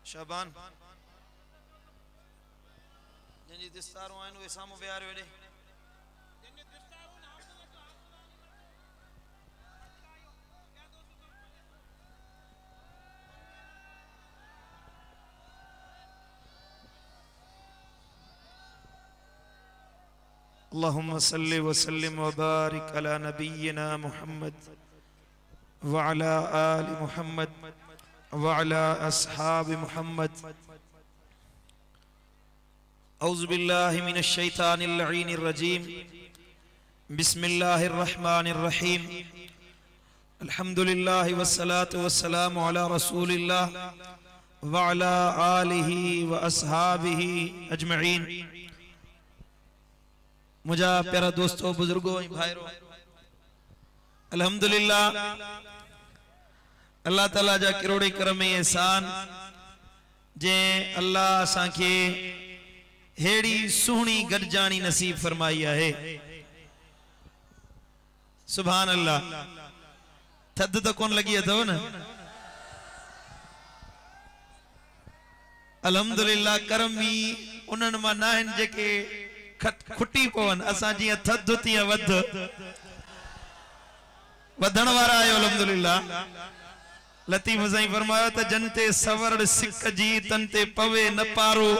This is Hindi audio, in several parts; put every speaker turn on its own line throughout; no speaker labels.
शाबान जी दिस्तारों आइन वे सामो बिहार वेड़े अल्लाहुम्मा सल्लि व सल्लिम व बारिक अला नबिय्यिना मुहम्मद व अला आलि मुहम्मद व अला अस्हाबि मुहम्मद। औज़ु बिल्लाहि मिनश शैतानिर लईनिर रजीम। बिस्मिल्लाहिर रहमानिर रहीम। अल्हम्दुलिल्लाहि वस्सलातु वस्सलामु अला रसूलिल्लाह व अला आलिहि व अस्हाबिहि अजमईन। मुझा प्यारा दोस्तों बुजुर्गों भाईरो अल्हम्दुलिल्लाह अल्लाह ताला जा किरोड़े करम एहसान जे अल्लाह असांखे हेड़ी सुहणी गॾजाणी नसीब फरमाई है। सुभान अल्लाह। थद तो कोन लगी अथव न। अल्हम्दुलिल्लाह करम भी उन्हनि मां न आहिनि जेके खुटी पवन असां जी थद तीअं वधण वारा आहियो। अल्हम्दुलिल्लाह। लतीफ़ साईं फरमायो त जन ते सवरड़ सिक जी तन ते पवे न पारो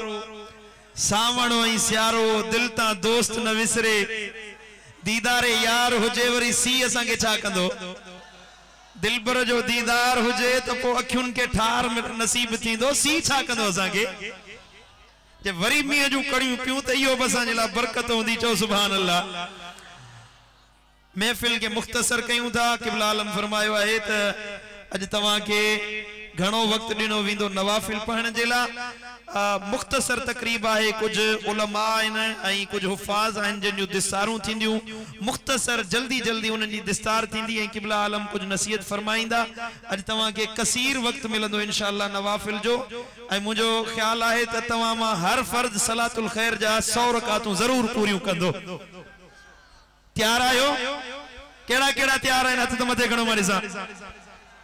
सावणो ऐं सियारो दिल तां दोस्त न विसरे दीदारे यार हुजे वरी सी असां के छा कंदो। दिलबर जो दीदार हुजे तो पो अखियुनि के ठार नसीब थींदो सी छा कंदो असां के जे वरी मींह जूं कड़ियूं पियूं त इहो बि असांजे लाइ बरकत हूंदी। चओ सुभान अल्लाह। महफिल के मुख्तसर कयूं था। क़िबला आलम फरमायो है त अज तवां के घणो वक्त दिनो विंदो नवाफिल पढ़ने जे लाइ। मुख्तसर तकरीब है। कुछ उलमा आहिनि ऐं कुछ हुफ़ाज़ आहिनि जिन जूं दिस्तारूं थींदियूं। मुख्तसर जल्दी जल्दी उन्हनि जी दिस्तार थींदी ऐं क़िबला आलम कुछ नसीहत फरमाईंदा। अज तवां के कसीर वक्त मिलंदो इंशाअल्लाह नवाफिल जो। ऐं मुझो ख्याल है त तवां मां हर फर्द सलातुल खैर जा 100 रकातूं जरूर पूरियूं कंदो। तैयार आयो? केड़ा केड़ा तैयार आहिनि हथ त मथे खणो मां ॾिसां।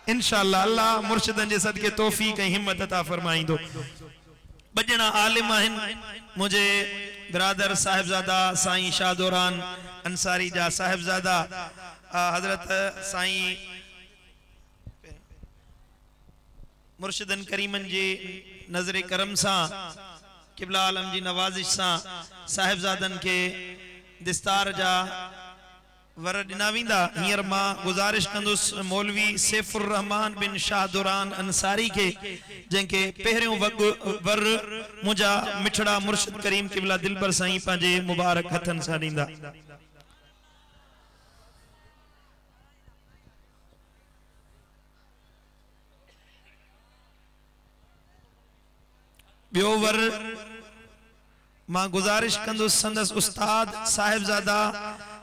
इंशाअल्लाह अल्लाह मुर्शिदन जे सदके तौफीक ऐं हिम्मत अता फरमाईंदो। बजना आलिम आहिनि मुझे बिरादर साहिबजादा साईं शाहदौरान अंसारी जा साहिबजादा हजरत साईं मुर्शिदन करीमन जी नजर करम सा क़िबला आलम जी नवाजिश सा साहिबजादन के दिस्तार जा वर दिना विंदा। हींअर मां गुजारिश कंदुस मौलवी सैफुर रहमान बिन शाहदौरान अंसारी के जंहिंखे पहिरियों वर मुंहिंजा मिठड़ा मुर्शिद करीम क़िबला दिलबर साईं पंहिंजे मुबारक हथन सां ॾींदा। ॿियो वर मां गुजारिश कंदुस संदस उस्ताद साहिबजादा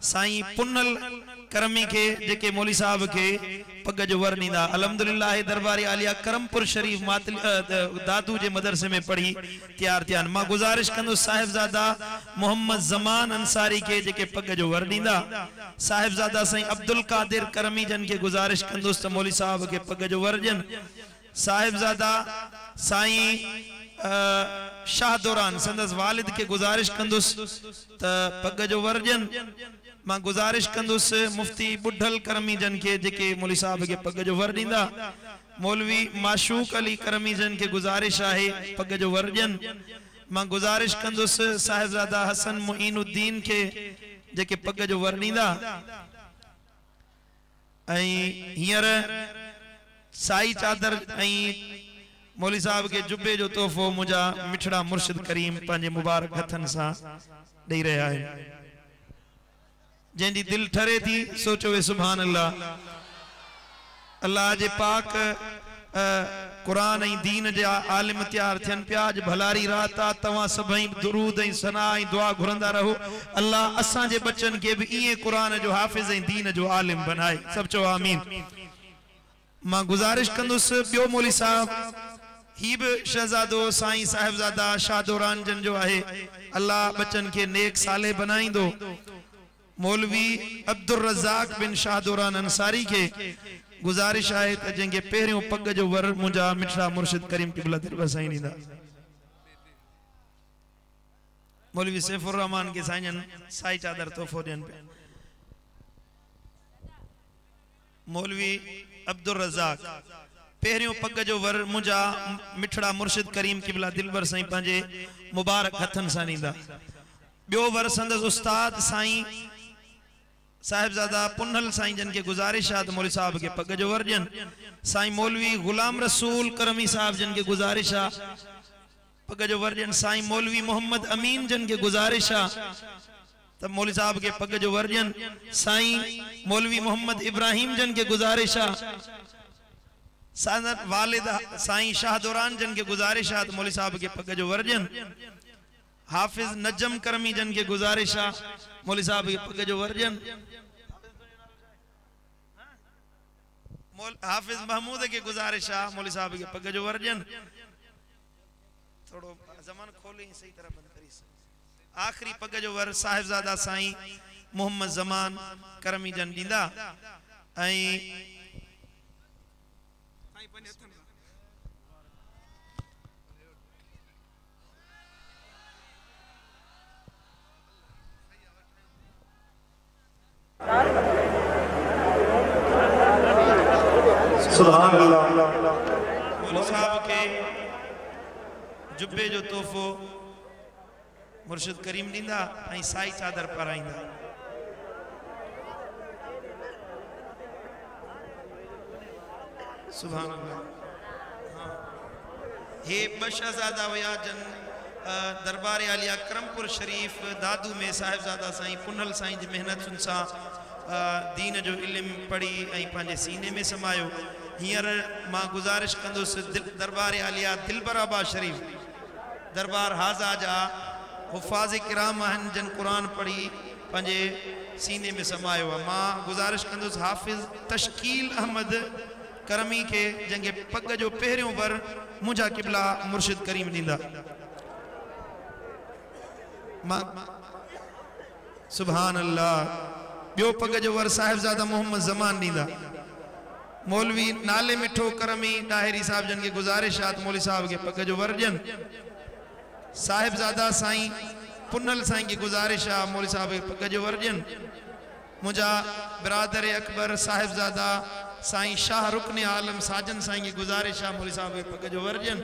साईं पुनल करमी के जेके मौली साहब के पग जो वर नींदा। अल्हम्दुलिल्लाह दरबारी आलिया करमपुर शरीफ मातल दादू जे मदरसे में पढ़ी तैयार थियान। मां गुजारिश कंदुस साहिबजादा मोहम्मद जमान अंसारी के जेके पग जो वर नींदा। साहिबजादा साईं अब्दुल कादिर करमी जन के गुजारिश कंदुस त मौली साहब के पग जो वर ॾियन। साहिबजादा साईं शाहदौरान संदस वालिद के गुजारिश कंदुस त पग जो वर ॾियन। मां गुजारिश कंदुस मुफ्ती बुढ़ल करमी जन के जेके मौली साहब के पग जो वर ॾींदा। मौलवी माशूक अली करमी जन के गुजारिश है पग जो वर ॾियन। मां गुजारिश कंदुस साहिबजादा हसन मुईनुद्दीन के जेके पग जो वर ॾींदा। हींअर साई चादर मौली साहब के जुबे जो तोहफो मुझा मिठड़ा मुर्शिद करीम पंहिंजे मुबारक हथन सां ॾेई रहा है। जंहिंजी दिल ठरे थी सोचो वे सुभान अल्लाह। अल्लाह जे पाक कुरान ऐं दीन जा आलिम तैयार थियन पिया। अज भलारी रात आ तवां सभई दुरूद ऐं सना ऐं दुआ घुरंदा रहो। अल्लाह असां जे बच्चन के भी इए कुरान जो हाफिज ऐं दीन जो आलिम बनाए। सब चो आमीन। मां गुजारिश कंदुस ॿियो मौली साहब ही भी शहजादो साईं साहिबजादा शाहदौरान जन जो है। अल्लाह बच्चन के नेक साले बनाईंदो। मौलवी अब्दुल रज़ाक बिन शाहदौरान अंसारी के गुजारिश है त जंगे पहिरियों पग जो वर मुंजा मिठड़ा मुर्शिद करीम क़िबला दिलबर साईं ॾींदा। मौलवी सैफुर रहमान के साईं साई चादर तोहफ़ो ॾियनि पिया। मौलवी अब्दुल रज़ाक पहिरियों पग जो वर मुंजा मिठड़ा मुर्शिद करीम क़िबला दिलबर साईं पंहिंजे मुबारक हथन सां ॾींदा। ॿियो वर संदसि उस्ताद साईं साहिबजादा पुनल साईं जन के गुजारिश है तो मौलवी साहब के पग जो वर ॾियनि। साईं मौलवी गुलाम रसूल करमी साहब जन के गुजारिश है पग जो वर ॾियनि। साईं मौलवी मोहम्मद अमीन जन के गुजारिश है तो मौलवी साहब के पग जो वर ॾियनि। साईं मौलवी मोहम्मद इब्राहिम जन के गुजारिश है सादत वालिद साईं शाहदुरान जन के गुजारिश है तो मौलवी साहब के पग जो वर ॾियनि। हाफिज नजम करमी जन के गुजारिश है मौलवी साहब के पग जो वर ॾियनि। हाफिज महमूद के गुजारिश है मौलवी साहब के पग जो वर ॾियनि। थोड़ो ज़मान खोली सही तरह बंद करी। आखिरी पग जो वर साहिबजादा साईं मोहम्मद ज़मान करमी जन ॾींदा।
सुभान अल्लाह।
मौलवी साहब के जुब्बे जो तोहफ़ो मुर्शिद करीम ॾींदा ऐं साई चादर पाराईंदा। सुभान अल्लाह। हे ॿ शहज़ादा हुया जन दरबार आलिया करमपुर शरीफ दादू में साहिबजादा साईं पुनल साईं जी मेहनतुनि सां दीन जो इल्म पढ़ी ऐं पंहिंजे सीने में समायो। हींअर मां गुजारिश कंदुसि दरबार आलिया दिलबराबाद शरीफ दरबार हाजा जा हुफ़ाज़ किराम आहिनि जन कुरान पढ़ी पंहिंजे सीने में समायो आहे। मां गुजारिश कंदुसि हाफ़िज़ तशकील अहमद करमी के जंहिंखे पग जो पहिरियों वर मुंहिंजा क़िबला मुर्शिद करीम ॾींदा। सुभान अल्लाह। ॿियो पग जो वर साहिबजादा मोहम्मद ज़मान ॾींदा। मौलवी नाले मिठो करमी डाहिरी साहब जन के गुजारिश है मौलवी साहब के पग जो वर ॾियनि। साहिबजादा साईं पुनल साईं की गुजारिश है मौलवी साहब के पग जो वर ॾियनि। मुंहिंजा बिरादर अकबर साहिबजादा साईं शाह रुकन आलम साजन साईं की गुजारिश है मौलवी साहब के पग जो वर ॾियनि।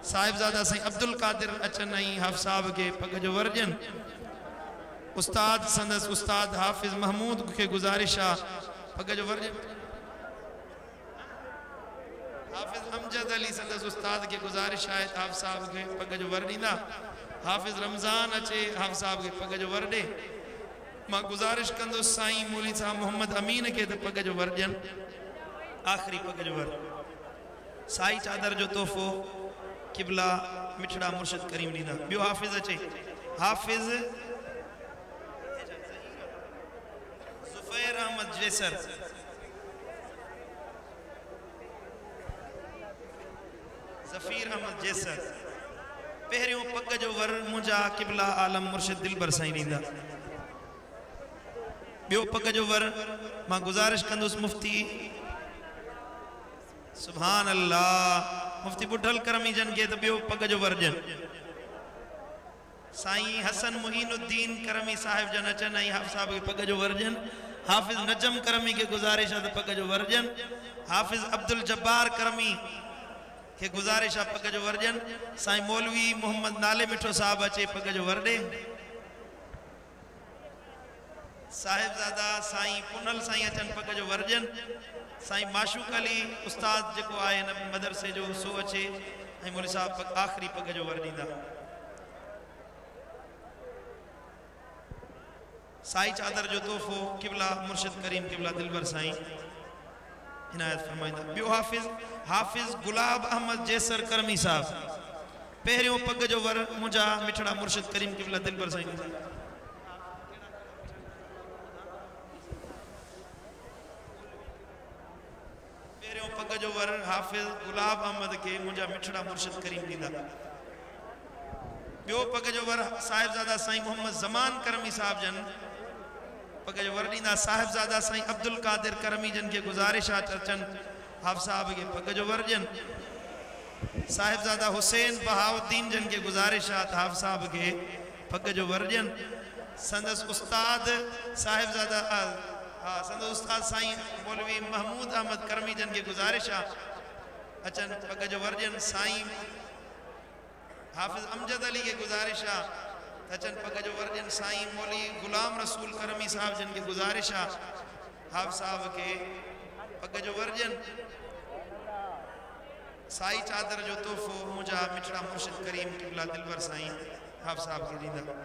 साहिबजादा साईं अब्दुल कादिर अचन ऐं हफ़ साहब के पग जो वर ॾियनि। उस्ताद संदस उस्ताद हाफिज महमूद के गुजारिश है पग जो वर ॾियनि। हाफिज अमजद अली संदस उस्ताद के गुजारिश है हाफ़ साहब के पग जो वर ॾींदा। हाफिज रमज़ान अचे हाफ़ साहब के पग जो वर ॾे। मां गुजारिश कंदुसि साईं मौलवी साहब मोहम्मद अमीन के तो पग जो वर ॾियनि। आखिरी पग जो वर साई चादर जो तोहफ़ो क़िबला मिठड़ा मुर्शिद करीम ॾींदा। ॿियो हाफिज अचे हाफिज ज़ुफ़ैर अहमद जैसर ज़फ़ीर अहमद जैसर पहिरियों पग जो वर मुंहिंजा क़िबला आलम मुर्शिद दिलबर साईं ॾींदा। ॿियो पग जो वर मां गुजारिश कंदुसि मुफ्ती सुभान अल्लाह मुफ्ती बुढ़ल करमी जन के तो ॿियो पग जो वर ॾियनि। साईं हसन मुहीनुद्दीन करमी साहिब जन अचन ऐं हाफ़ साहब के पग जो वर ॾियनि। हाफिज नजम करमी के गुजारिश है तो पग जो वर ॾियनि। हाफिज अब्दुल जब्बार करमी के गुजारिश है पग जो वर ॾियनि। साईं मौलवी मोहम्मद नाले मिठो साहब अचे पग जो वर ॾे। साहिबजादा साईं पुनल साईं अचन पग जो वर ॾियनि। साईं माशूक अली उस्ताद जेको आहे हिन मदरसे जो सो अचे ऐं मौलवी साहब आखिरी पग जो वर ॾींदा। साई चादर जो तोहफ़ो क़िबला मुर्शिद करीम क़िबला दिलबर साईं इनायत फरमाइंदा। ॿियो हाफिज गुलाब अहमद जैसर करमी साहब पहिरियों पग जो वर मुंहिंजा मिठड़ा मुर्शिद करीम क़िबला दिलबर साईं ॾींदा। पहिरियों पग जो वर हाफिज गुलाब अहमद के मुंहिंजा मिठड़ा मुर्शिद करीम ॾींदा। ॿियो पग जो वर साहिबजादा साईं मोहम्मद ज़मान करमी साहब जन पग जो वर ॾींदा साहिबज़ादा साईं अब्दुल कादिर करमी जन के गुज़ारिश आहे अचनि हाफ़ साहब के पग जो वर ॾियनि साहिबज़ादा हुसैन बहाउद्दीन जन के गुज़ारिश आहे हाफ़ साहब के पग जो वर ॾियनि संदस उस्ताद साहिबज़ादा संदस उस्ताद साईं मौलवी महमूद अहमद करमी जन के गुज़ारिश आहे अचनि पग जो वर ॾियनि साईं हाफ़िज़ अमजद अली के गुज़ारिश आहे अचन पग जो वर ॾियनि साईं मौली गुलाम रसूल करमी साहब जन के गुज़ारिश आहे हाफ़ साहब के पग जो वर ॾियनि साई चादर जो तोहफ़ो मुंहिंजा मिठड़ा मुर्शिद करीम क़िबला दिलवर साईं हाफ़ साहब के ॾींदा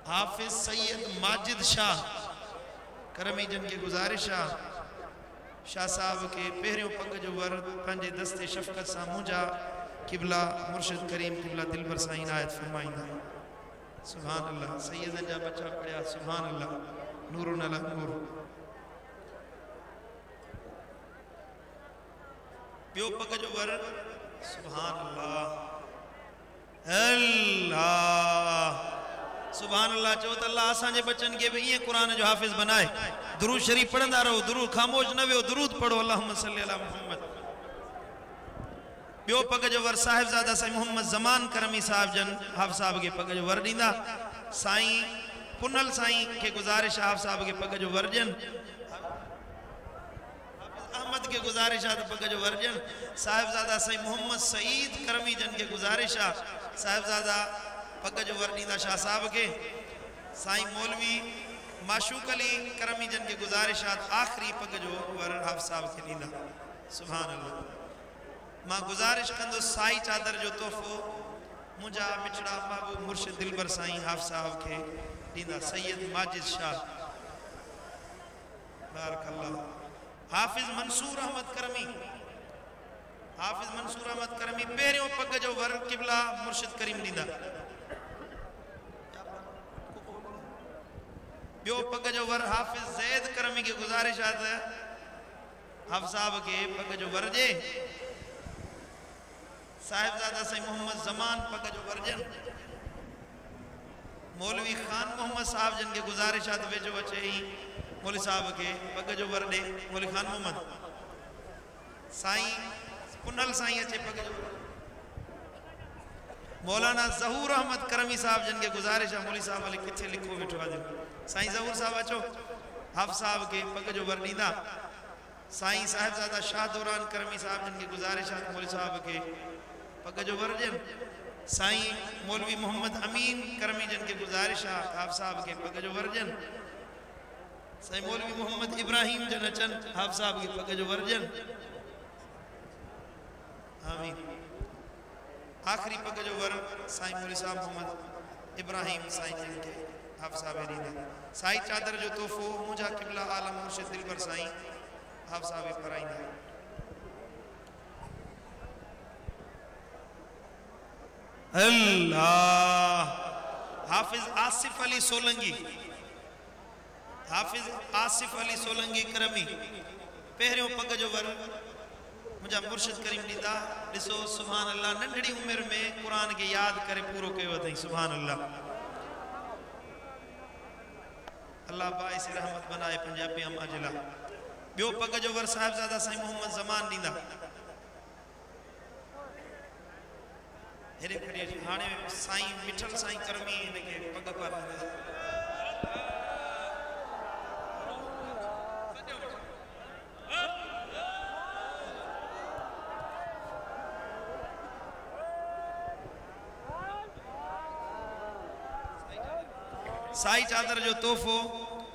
हाफ़िज़ सैयद माजिद शाह करमी जन के गुज़ारिश आहे शाह साहब के पहिरियों पग जो वर पंहिंजे दस्ते शफ़क़त सां मुंहिंजा क़िबला मुर्शिद करीम क़िबला दिलबर साईं आयत फरमाईंदा सुभान अल्लाह सैयदन जा बच्चा पढ़िया सुभान अल्लाह नूरुन अला नूर ॿियो पग जो वर सुभान अल्लाह अल्लाह सुभान अल्लाह चो त अल्लाह असांजे बच्चन के भी ये कुरान जो हाफिज बनाए दुरूद शरीफ पढ़ंदा रहो दुरूद खामोश न वियो दुरूद पढ़ो अल्लाहुम्मा सल्ली अला मुहम्मद ॿियो पग जो वर साहिबज़ादा साईं मोहम्मद ज़मान करमी साहब जन हाफ़ साहब के पग जो वर ॾींदा साईं पुनल साईं के गुज़ारिश हाफ़ साहब के पग जो वर ॾियनि अहमद के गुज़ारिश आहे पग जो वर ॾियनि साहिबज़ादा साईं मोहम्मद सईद करमी जन के गुज़ारिश आहे साहिबज़ादा पग जो वर ॾींदा शाह साहब के साईं मौलवी माशूक अली करमी जन के गुज़ारिश आहे आख़िरी पग जो वर हाफ़ साहब के ॾींदा सुभान अल्लाह मां गुज़ारिश कंदुसि साई चादर जो तोहफ़ो मुंहिंजा मिठड़ा महबूब मुर्शिद दिलबर साईं हाफ़ साहब के ॾींदा सैयद माजिद शाह बारकल्लाह हाफ़िज़ मंसूर अहमद करमी पहिरियों पग जो वर क़िबला मुर्शिद करीम ॾींदा ॿियो पग जो वर हाफ़िज़ ज़ैद करमी के गुज़ारिश आहे त हाफ़ साहब के पग जो वर ॾे साहिबज़ादा साईं मोहम्मद ज़मान पग जो वर ॾियनि मौलवी खान मोहम्मद साहब जन के गुज़ारिश आहे त वेझो अचे ई मौलवी साहब के पग जो वर ॾे मौलवी खान मोहम्मद साईं पुनल साईं अचे पग जो मौलाना ज़हूर अहमद करमी साहब जन के गुज़ारिश आहे मौलवी साहब हले किथे लिखो वेठो आहे साईं ज़हूर साहब अचो हाफ़ साहब के पग जो वर ॾींदा साईं साहिबज़ादा शाह दौरान करमी साहब जन के गुज़ारिश आहे मौलवी साहब के पग जो वर ॾियनि साईं मौलवी मोहम्मद अमीन करमी जन के गुज़ारिश आहे हाफ़ साहब के पग जो वर ॾियनि साईं मौलवी मोहम्मद इब्राहिम जन अचनि हाफ़ साहब के पग जो वर ॾियनि आमीन आख़िरी पग जो वर साईं मौलवी साहब मोहम्मद इब्राहिम साईं जन के हाफ़ साहब ॾींदा साई चादर जो तोहफ़ो मुंहिंजा क़िबला आलम मुर्शिद दिलबर साईं हाफ़ साहब पढ़ाईंदा अल्लाह हाफ़िज़ आसिफ अली सोलंगी करमी पहिरियों पग जो वर मुंहिंजा मुर्शिद करीम ॾींदा ॾिसो सुभान अल्लाह नंढड़ी उमिरि में क़ुरान के यादि करे पूरो कयो अथई सुभान अल्लाह अल्लाह बाइस रहमत बनाए पंजाबी अम्मा जे लाइ ॿियो पग जो वर साहिबज़ादा साईं मोहम्मद ज़मान ॾींदा हेॾे खड़ी हाणे साईं मिठल साईं करमी हिनखे पग पाराईंदा साई चादर जो तोहफ़ो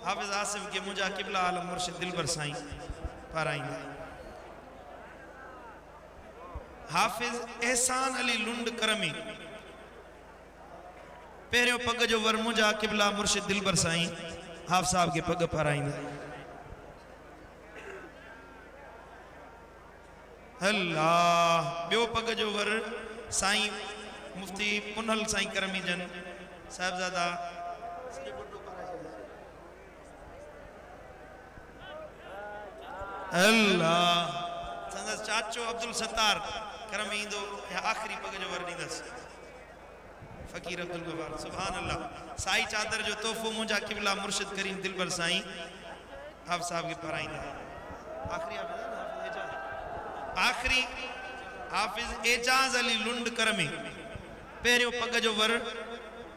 हाफ़िज़ आसिफ के मुंहिंजा क़िबला आलम मुर्शिद दिलबर साईं पाराईंदा हाफ़िज़ एहसान अली लुंड करमी पहिरियों पग जो वर मुंहिंजा क़िबला मुर्शिद दिलबर साईं हाफ़ साहब के पग पाराईंदा अल्लाह ॿियो पग जो वर साईं मुफ्ती पुनल साईं करमी जन साहिबज़ादा अल्लाह संदस चाचो अब्दुल सत्तार करम ईंदो या आखिरी पग जो वर ॾींदस फकीर अब्दुल गफ्फार सुभान अल्लाह साई चादर जो तोहफो मुंजा किबला मुर्शिद करीम दिलबर साईं आप साहब के पराईंदा आखिरी हाफिज एजाज अली लुंड करमी पहिरियों पग जो वर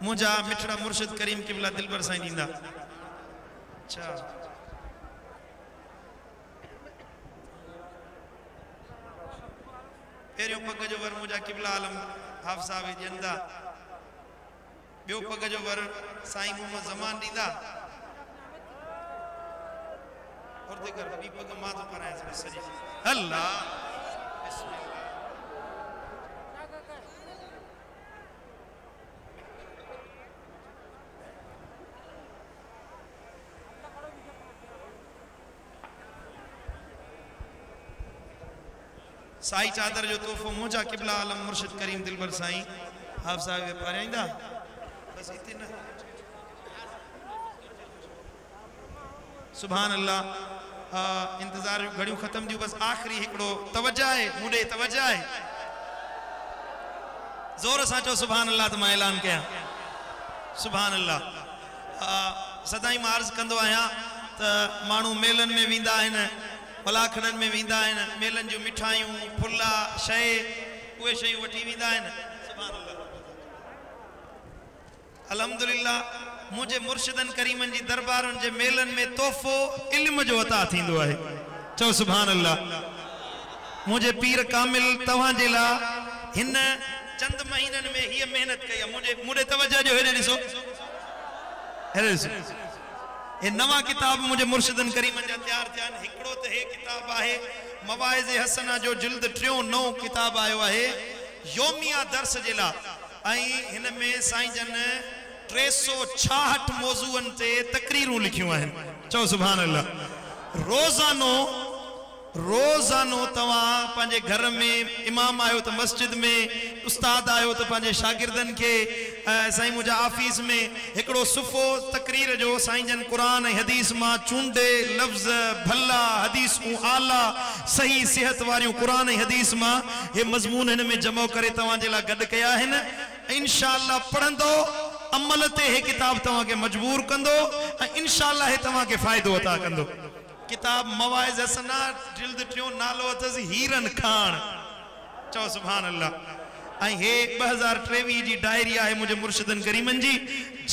मुंजा मिठड़ा मुर्शिद करीम किबला दिलबर साईं ॾींदा अच्छा पहिरियों पग जो वर मुंजा किबला आलम हाफ़ साहब ॾींदा ॿियो पग जो वर साईं मोहम्मद ज़मान ॾींदा और देकर ॿी पग मां तो परायां सॼी अल्लाह साई चादर जो तोहफो मुंजा किबला आलम मुर्शिद करीम दिलबर साईं हाफ़ साहब के पराईंदा बस इतना सुभान अल्लाह इंतजार घड़ियों खत्म दियो बस आखिरी हिकड़ो तवज्जो है मुंडे तवज्जो है जोर सां चो सुभान अल्लाह तो मैं ऐलान कया सुभान अल्लाह सदाई मां अर्ज़ कंदो आहियां त माण्हू मेलन में वेंदा आहिनि मलाखड़न में वेंदा आहिनि मेलन जो मिठाइयूं फुल्ला शइ उहे शयूं वठी वेंदा आहिनि सुभान अल्लाह अल्हम्दुलिल्लाह मुझे मुर्शिदन करीमन जी दरबारन जे मेलन में तोहफो इल्म जो अता थींदो आहे चो सुभान अल्लाह मुझे पीर कामिल तवां जे ला हिन चंद महीनन में ही मेहनत कई मुझे तवज्जो जो हेरे ॾिसो ए नवा किताब मुझे मुर्शिदन करीमन जा तैयार थियान हिकड़ो त हे किताब आहे मवाइज़ हसना जो जिल्द 3 नौ किताब आयो आहे योमिया दर्स जे ला आई हिन में साईं जन 366 मौजूअन ते तकरीरूं लिखियूं आहिनि चओ सुभान अल्लाह रोज़ानो तवां पंहिंजे घर में इमाम आयो तो मस्जिद में उस्ताद आयो तो पंहिंजे शागिर्दन के साईं मुंहिंजा ऑफिस में हिकड़ो सुफ़ो तकरीर जो साईं जन कुरान ऐं हदीस मां चूंडे लफ्ज़ भला हदीसूं आला सही सिहत वारियूं कुरान ऐं हदीस मां हे मज़मून हिन में जमो करे तव्हां जे लाइ गॾु कया आहिनि इंशाअल्लाह पढ़ंदो अमल ते हे किताब तव्हां खे मजबूर कंदो ऐं इंशाअल्लाह हे तव्हां खे फ़ाइदो अता कंदो किताब मवाइज़ हसना जिल्द 3 नालो अथसि हीरन खान चओ सुभान अल्लाह ऐं हे 2023 जी डायरी आहे मुझे मुर्शिदन करीमन जी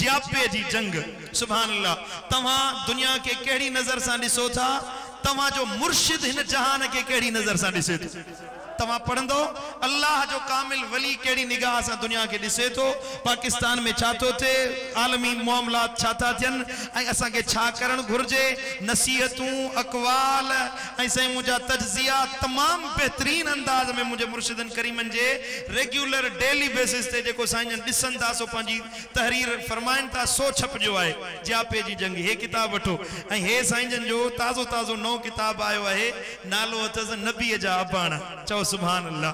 जियापे जी जंग सुभान अल्लाह तव्हां दुनिया के केड़ी नजर सां ॾिसो था तव्हां जो मुर्शिद हिन जहान के केड़ी नजर सां ॾिसे थो तव्हां पढ़ंदो अल्लाह जो कामिल वली केड़ी निगाह सां दुनिया के ॾिसे थो पाकिस्तान में छा थो थिए आलमी मामलात छा था थियनि ऐं असां खे छा करणु घुर्जे नसीहतूं अक़वाल ऐं साईं मुंहिंजा तजज़िया तमाम बेहतरीन अंदाज में मुंहिंजे मुर्शिदन करीमन जे रेगुलर डेली बेसिस ते जेको साईं जन ॾिसनि था सो पंहिंजी तहरीर फरमाइनि था सो छपजो आहे जियापे जी जंग हे किताब वठो ऐं हे साईं जन जो ताज़ो ताज़ो नओं किताब आयो आहे नालो अथसि नबीअ जा अबाणा चओ सुभान अल्लाह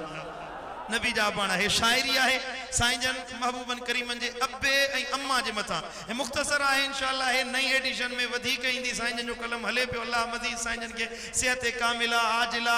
नबी जा अबाणा हे शायरी आहे साईं जन महबूबन करीमन जे अब्बे ऐं अम्मा जे मथां ऐं मुख़्तसर आहे इंशाअल्लाह हे नई एडिशन में वधीक ईंदी साईं जन जो कलम हले पियो अल्लाह मज़ीद साईं जन खे सिहत कामिला आजिला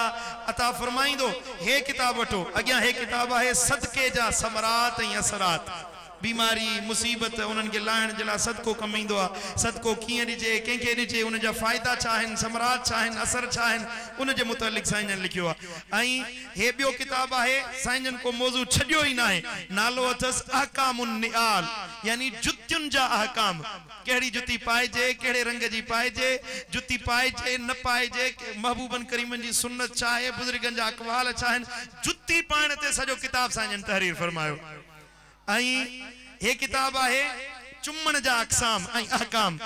अता फरमाईंदो हे किताब वठो अॻियां हे किताब आहे सदके जा समरात ऐं असरात बीमारी मुसीबत उन्हनि खे लाहिण जे लाइ सदको कमु ईंदो आहे सदको कीअं ॾिजे कंहिंखे ॾिजे उन जा फ़ाइदा छा आहिनि समरात छा आहिनि असर छा आहिनि उन जे मुतलिक़ साईं जन लिखियो आहे ऐं हे ॿियो किताब आहे साईं जन को मौज़ू छॾियो ई न आहे नालो अथसि अहकामुन निआल यानी जुतियुनि जा अहकाम कहिड़ी जुती पाइजे कहिड़े रंग जी पाइजे जुती पाइजे न पाइजे महबूबन करीमन जी सुन्नत छा आहे बुज़ुर्गनि जा अक़वाल छा आहिनि जुती पाइण ते सॼो किताब साईं जन तहरीर फरमायो ऐं हे किताब आहे चुम्मण जा अक़साम ऐं अहकाम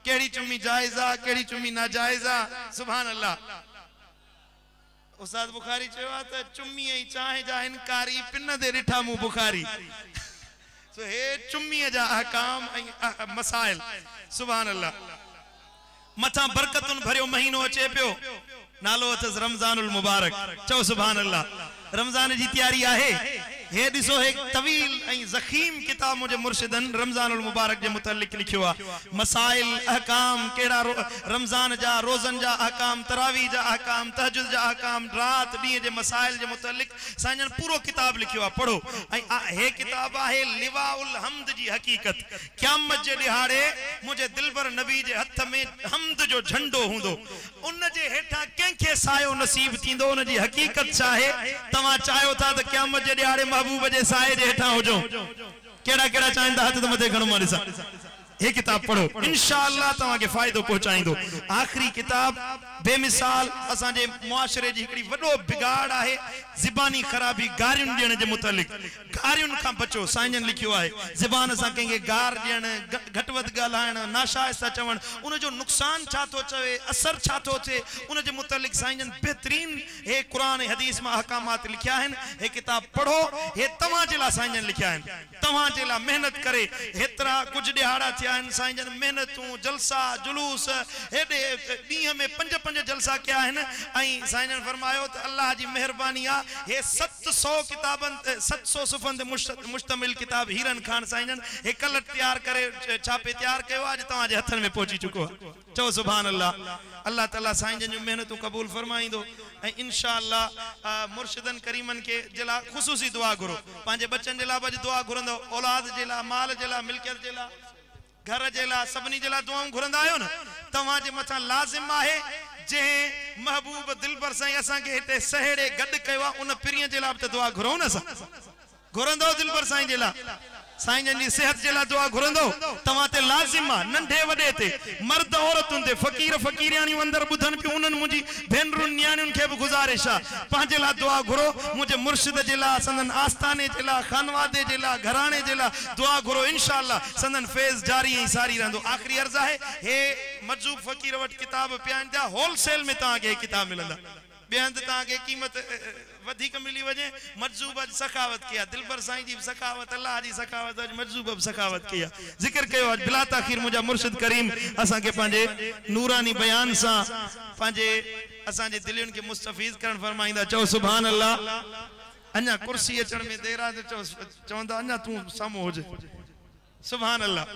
केड़ी चुम्मी जायज़ा केड़ी चुम्मी नाजायज़ा सुभान अल्लाह उस्ताद बुखारी चयो त चुम्मी ऐं चाहे जा इनकारी पिन दे ॾिठा मूं बुखारी सो हे चुम्मी जा अहकाम ऐं मसाइल सुभान अल्लाह मथा बरकतुन भरियो महीनो अचे पियो नालो अथसि रमज़ानुल मुबारक चओ सुभान अल्लाह रमज़ान जी तैयारी आहे हे दिसो एक तवील ऐं ज़ख़ीम किताब मुझे मुर्शिदन रमज़ानुल मुबारक जे मुतल्लिक़ लिखियो आ मसाइल अहकाम केड़ा रमज़ान जा रोज़न जा अहकाम तरावी जा अहकाम तहज्जुद जा अहकाम रात डी जे मसाइल जे मुतल्लिक़ साईं पूरो किताब लिखियो आ पढ़ो ऐं हे किताब आहे लिवाउल हम्द जी हकीकत क़यामत जे दिहाड़े मुझे दिलबर नबी जे हथ में हम्द जो झंडो हुंदो उन जे हेठा कंखे सायो नसीब थींदो उन जी हकीकत छा आहे तवा चाहो था त क़यामत जे दिहाड़े महबूब जे साए जे हेठा हुजो केड़ा केड़ा चाहींदा हथ त मथे खणो मां ॾिसां ये किताब पढ़ो इंशाअल्लाह तवा के फायदो पहुंचाइंदो आखिरी किताब बेमिसाल असांजे मुआशरे जी हिकड़ी वडो बिगाड़ आहे ज़बानी खराबी गारियुन ॾियण जे मुतल्लिक़ गारियुन खां बचो साईं लिखियो आहे ज़बान सां कंहिंखे गार ॾियण घटवध ॻाल्हाइण नाशाइस्ता चवण उन जो नुक़सान छा थो चवे असर छा थो थिए उन जे मुतल्लिक़ साईं बेहतरीन हे कुरान हदीस में अहकामात लिखिया आहिनि हे किताब पढ़ो हे तव्हां जे लाइ साईं लिखिया आहिनि तव्हां जे लाइ मेहनत करे हेतिरा कुछ ॾिहाड़ा थिया आहिनि साईं मेहनतूं जलसा जुलूस हेॾे ॾींहं में 5 जलसा कया आहिनि ऐं साईं फरमायो त अल्लाह जी मेहरबानी आहे हे 700 किताबनि 700 सुफ़नि ते मुश्तमिल किताब हीरन खान साईं हे कल तैयार करे छापे तैयार कयो आहे अॼु तव्हांजे हथनि में पहुची चुको आहे चओ सुभान अल्लाह अल्लाह ताला साईं जन जूं मेहनतूं क़बूल फरमाईंदो ऐं इंशाअल्लाह मुर्शिदन करीमन के जे लाइ ख़ुसूसी दुआ घुरो पंहिंजे बच्चनि जे लाइ बि दुआ घुरंदो औलाद जे लाइ माल जे लाइ मिल्कियत जे लाइ घर जे लाइ सभिनी जे लाइ दुआऊं घुरंदा आहियो न तव्हांजे मथां लाज़िम आहे जे महबूब दिलबर साईं असांखे हिते सहेड़े गॾु कयो आहे उन पिरीअ जे लाइ बि त दुआ घुरऊं न असां घुरंदो दिलबर साईं जे लाइ साईं जन जी सेहत जे लाइ दुआ घुरंदो तव्हां ते लाज़िम आहे नंढे वॾे ते मर्द औरतुनि ते फ़क़ीर फ़क़ीरियाणियूं अंदरि ॿुधनि पियूं उन्हनि मुंहिंजी भेनरुनि न्याणियुनि खे बि गुज़ारिश आहे पंहिंजे लाइ दुआ घुरो मुंहिंजे मुर्शिद जे लाइ संदन आस्थाने जे लाइ खानवादे जे लाइ घराणे जे लाइ दुआ घुरो इंशाअल्लाह संदन फैज़ जारी ऐं सारी रहंदो आख़िरी अर्ज़ आहे हे मजूब फ़क़ीर वटि किताब पिया आहिनि था होलसेल में तव्हांखे हे किताब मिलंदा ॿिए हंधि तव्हांखे क़ीमत वधिक मिली वञे मजूब अॼु सखावत किया दिलबर साईं जी सखावत अल्लाह जी सखावत अॼु मजूब बि सखावत किया ज़िक्र कयो अॼु बिला ताख़ीर मुंहिंजा मुर्शिद करीम असांखे पंहिंजे नूरानी बयान सां पंहिंजे असांजे दिलियुनि खे मुस्तफ़ीज़ करण फरमाईंदा चओ सुभान अल्लाह अञा कुर्सी अचण में देर आहे त चवंदा अञा तूं साम्हूं हुजे सुभान अल्लाह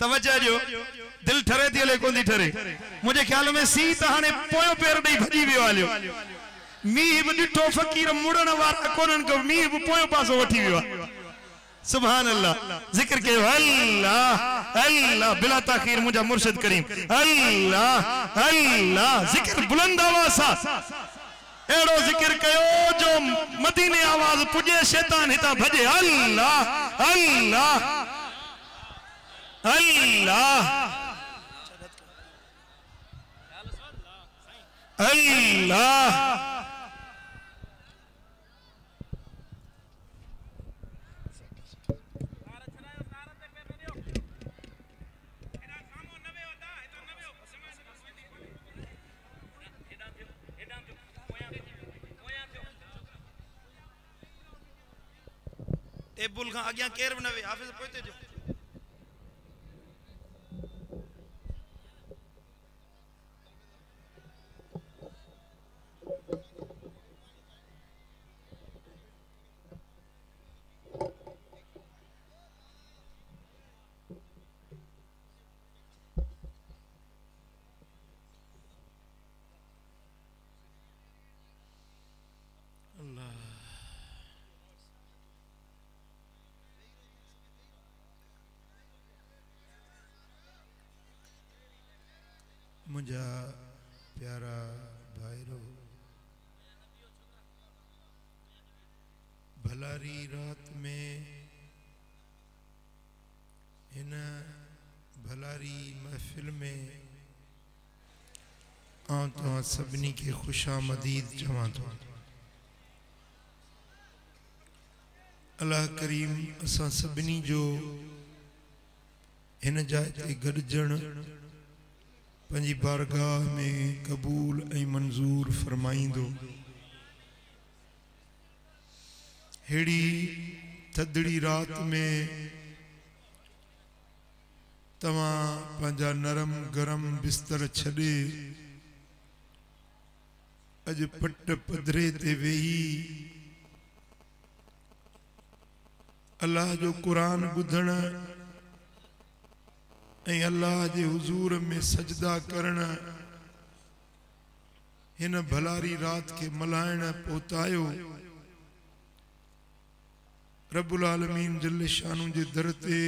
तवज्जो जो दिल ठरे थी हले कोन थी ठरे मुझे ख्याल में सी त हाणे पोयों पेर ॾेई भॼी वियो हलियो मींहुं बि ॾिठो फ़क़ीर मुड़ण वारा कोन्हनि को मींहुं बि पोयों पासो वठी वियो आहे सुभान अल्लाह ज़िक्र कयो अल्लाह अल्लाह बिला ताख़ीर मुंहिंजा मुर्शिद करीम अल्लाह अल्लाह ज़िक्र बुलंद आवाज़ सां एड़ो ज़िक्र कयो जो मदीने आवाज़ पुॼे शैतान हितां भॼे अल्लाह अल्लाह अल्लाह अल्लाह टेबल खां अॻियां केर बि न वे हाफ़िज़ पोइते जो मुझा प्यारा भाईरो भलारी रात में इन भलारी महफिल में तो सभी के खुशामदीद चवा तो अल्लाह करीम असा सभी जो इन जाए ते गॾजण पंजी बारगाह में कबूल ऐं मंजूर फरमाइंदो हेड़ी थदड़ी रात में तवा पंजा नरम गरम बिस्तर छड़े अज पट पधरे ते वेही
अल्लाह जो कुरान ॿुधण ऐं अल्लाह जे हुजूर में सजदा करण हिन भलारी रात के मल्हाइण पहुतायो रब्बुल आलमीन जल्ले शानू जे दर ते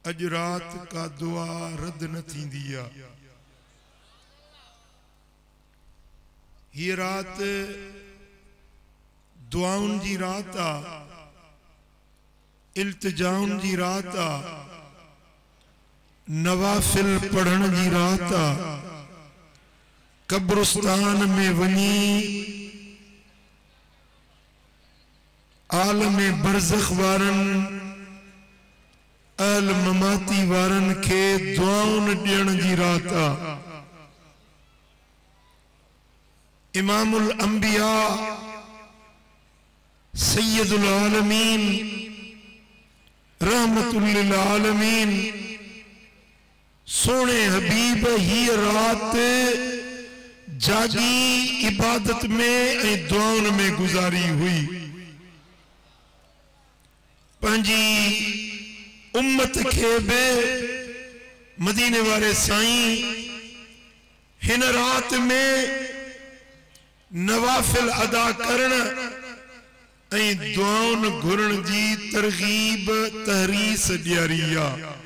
अज रात का दुआ रद्द न थींदी आहे। ये रात दुआउन जी रात आ, इल्तिजाउन जी रात आ, नवाफिल पढ़न जी रात आ। कब्रिस्तान में वनी आलम बरज़ख वारन अल ममाती वारन के दुआउन ॾियण जी रात आ। इमामुल अंबिया सैयदुल आलमीन रहमतुल लिल आलमीन सोने हबीब ही रात जागी इबादत में दुआउन में गुजारी हुई। पंजी उम्मत के बे मदीने वाले साईं हिन रात में नवाफिल अदा करण ऐं दुआउन घुरण जी तरगीब तहरीस ॾियारी आहे।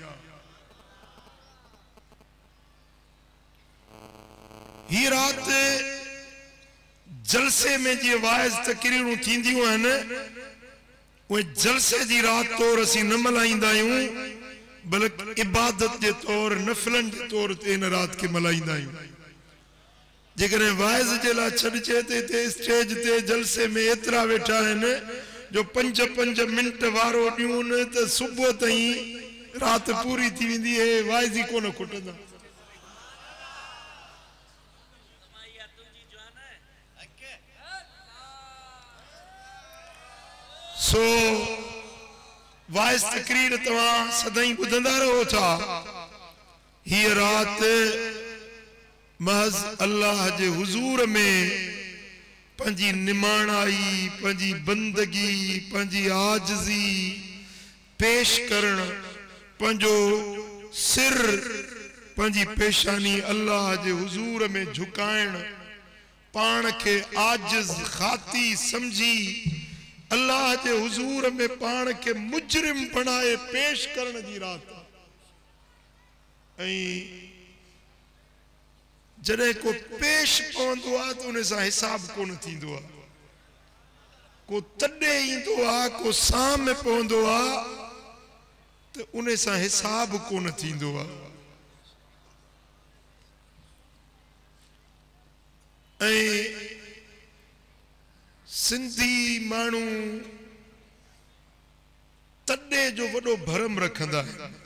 ही रात जलसे में जी वाइज तकरीरूं थींदियूं आहिनि उहे जलसे जी रात तौर असीं न मल्हाईंदा आहियूं बल्कि इबादत जे तौर नफ़िलन जे तौर ते हिन रात खे मल्हाईंदा आहियूं। जेकॾहिं वाइज़ जे लाइ छॾिजे त हिते स्टेज ते जलसे में एतिरा वेठा आहिनि जो 5-5 मिंट वारो ॾियूं त सुबुह ताईं रात पूरी थी वेंदी है, वाइज़ ई कोन खुटंदा। सो वाइज़ तकरीर तव्हां सदाईं ॿुधंदा रहो था। हीअ रात महज अल्लाह जे हुजूर में पंहिंजी निमाणाई, पंहिंजी बंदगी, पंहिंजी आजिज़ी पेश करण, पंहिंजो सिर, पंहिंजी पेशानी अल्लाह जे हुजूर में झुकाइण, पाण खे आजिज़ खाती समझी अल्लाह जे हुजूर में पाण के मुजरिम बनाए पेश करण जी रात। जॾहिं को पेश पवंदो आहे त उन सां हिसाब कोन थींदो आहे। को तॾहिं ईंदो आहे, को साम पवंदो आहे त उन सां हिसाब कोन थींदो आहे। ऐं सिंधी माण्हू तॾे जो वॾो भरम रखंदा आहिनि।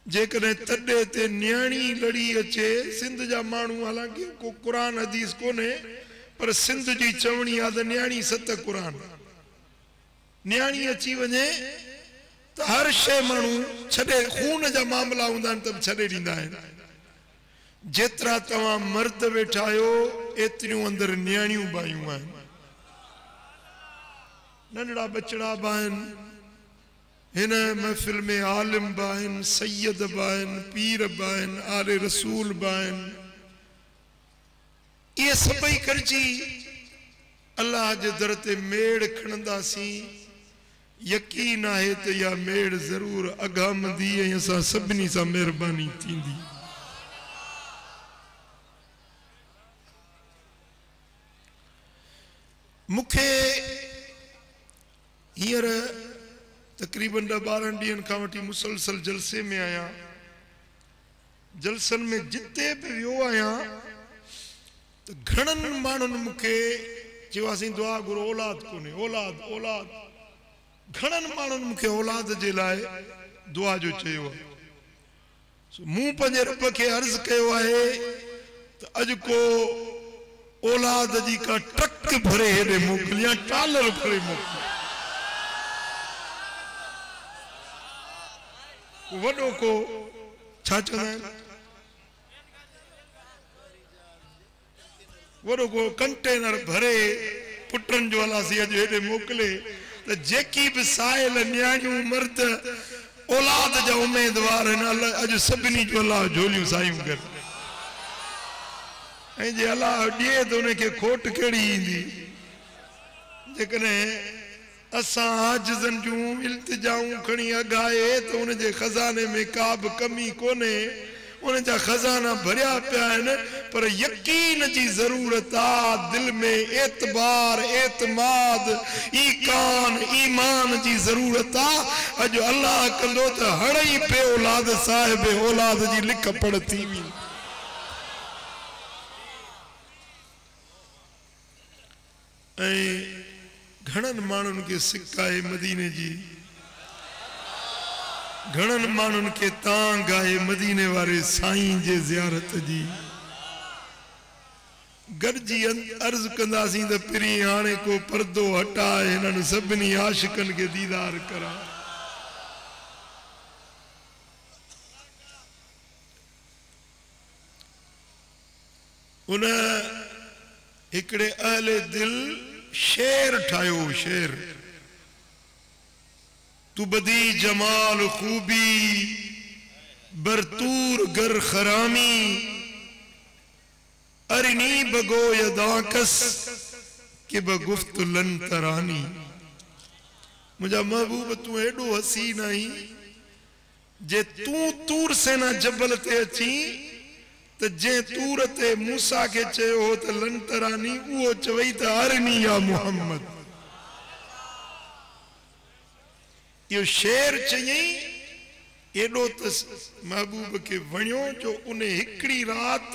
जेकॾहिं तॾे ते न्याणी लड़ी अचे, सिंध जा माण्हू हालांकि को क़ुरान हदीस कोन्हे पर सिंध जी चवणी आहे त न्याणी 7 क़ुरान। न्याणी अची वञे त हर शइ माण्हू छॾे, खून जा मामला हूंदा आहिनि त छॾे ॾींदा आहिनि। जेतिरा तव्हां मर्द वेठा आहियो एतिरियूं अंदरि न्याणियूं बि आयूं आहिनि, नंढड़ा बचड़ा बि आहिनि। हिन महफ़िल में आलिम बि आहिनि, सैयद बि आहिनि, पीर बि आहिनि, आले रसूल बि आहिनि। इहे सभई करजी अल्लाह जे दर ते मेड़ खणंदासीं। यकीन आहे त इहा मेड़ ज़रूर अगामंदी ऐं असां सभिनी सां महिरबानी थींदी। मूंखे हींअर तकरीबन 12 ॾींहंनि खां वठी मुसलसल जलसे में आहियां। जलसनि में जिते बि वियो आहियां त घणनि माण्हुनि मूंखे चयो असीं दुआ घुरो, औलाद कोन्हे, औलाद औलाद। घणनि माण्हुनि मूंखे औलाद जे लाइ दुआ जो चयो आहे। मूं पंहिंजे रब खे अर्ज़ु कयो आहे त अॼु को औलाद जी का ट्रक भरे हेॾे मोकिल या टालर भरे मोकिल। वॾो को छा चवंदा आहिनि, वॾो को कंटेनर भरे पुटन जो अल्लाह सी अज हेडे मोकले तो जेकी भी साहिल न्याणियों मर्द औलाद जा उम्मीदवार हैं अल्लाह अज सभिनी जो अल्लाह झोलियूं सायूं कर ऐं जे अल्लाह ॾिए तो उनखे खोट कहिड़ी ईंदी जेकॾहिं असां आजिज़नि जूं इल्तिजाऊं खणी अघाए तो उनजे खज़ाने में का बि कमी कोन्हे उन जा खजाना भरिया पिया आहिनि पर यकीन जी ज़रूरत आ दिल में एतबार एतमाद ईकान ईमान जी ज़रूरत आ अॼु अल्लाह कंदो त हणई पे औलाद साहिब औलाद जी लिख पढ़ थी वेंदी ऐं घणनि माण्हुनि खे सिक आहे मदीने जी घणनि माण्हुनि खे तांग आहे मदीने वारे साईं जे ज़ियारत जी गॾिजी अर्ज़ कंदासीं त पिरी हाणे को पर्दो हटाए हिननि सभिनी आशिकनि खे दीदार करा उन हिकिड़े अहले दिल शेर ठाहियो शेर तू बदी जमाल खूबी बरतूर गर खरामी अरिनी बगो यदाकस के बगुफ्त लन तरानी मुझा महबूब तू एडो हसीन आई जे तू तूर सेना जबल ते अची त जे तूर ते मूसा के चयो हो त लन तरानी वो चवई त अरिनी या मोहम्मद यो शेर चयई एडो त महबूब के वणियो जो उन हिकड़ी रात